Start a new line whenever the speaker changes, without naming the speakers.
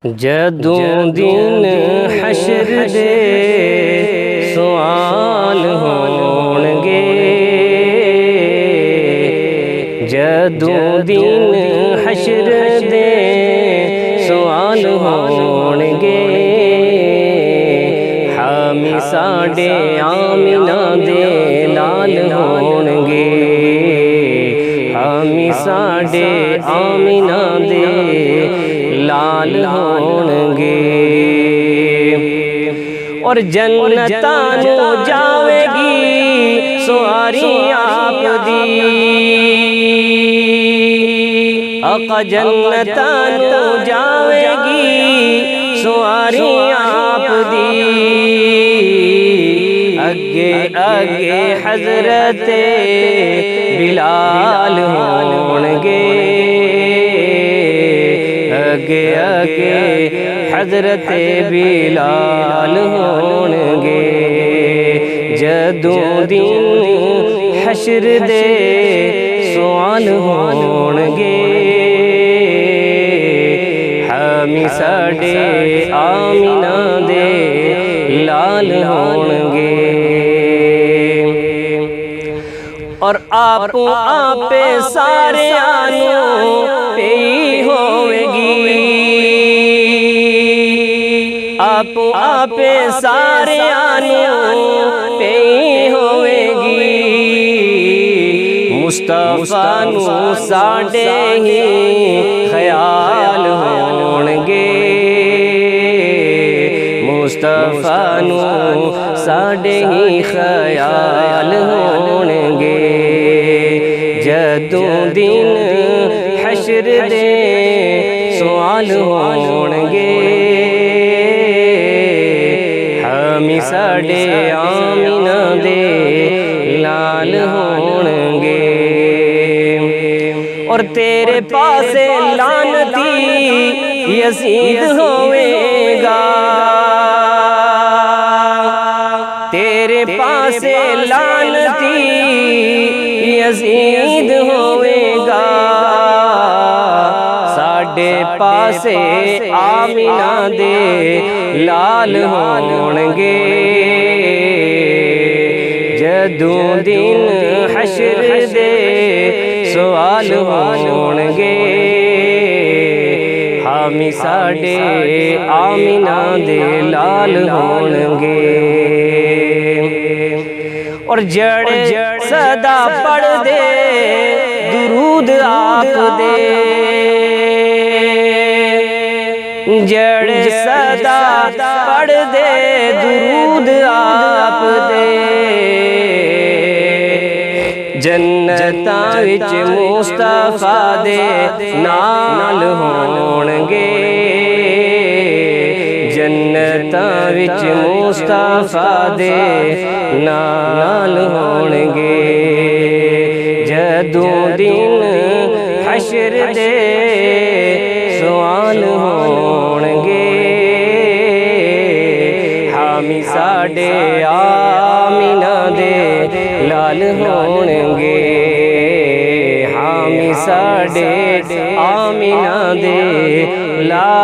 جدوں دن حشر دے سوال ہون گے، جدوں دن حشر دے سوال ہون گے، حامی ساڈے آمینہ دے لال ہون گے، حامی ساڈے آمینہ دے لال ہون گے، اور جنتاں نو جاوے گی سواری آپ دی، آقا جنتاں نو جاوے گی سواری آپ دی، اگے اگے حضرت بلال ہون گے، اگے اگے حضرت بلال ہون گے، جدوں دن حشر دے سوال ہون گے، حامی ساڈے آمینہ دے لال ہون گے، اور آپ سارے آنوں پئی ہوئے گی، آپ سارے آنوں پئی ہوئے گی، مصطفیٰ نو ساڈے ہی خیال ہون گے، مصطفیٰ نو ساڈے ہی خیال ہون گے، جدوں دن حشر دے سوال ہون گے، حامی ساڈے آمینہ دے لال ہون گے، اور تیرے پاسے لعنتی یزید ہوئے گا، تیرے پاسے لعنتی یزید ہوئے گا، ساڈے پاسے آمینہ دے لال ہون گے، جدوں دن حشر دے سوال ہون گے، حامی ساڈے آمینہ دے لال ہون گے، اور جڑے صدا پڑھ دے درود آپ دے، جڑے صدا پڑھ دے درود آپ دے، جنتاں وچ مصطفیٰ دے نال ہون گے، جنتاں وچ مصطفیٰ دے نال ہون گے، جدوں دن حشر دے سوال ہون گے، حامی ساڈے آمینہ دے لال ہون گے، حامی ساڈے آمینہ دے لال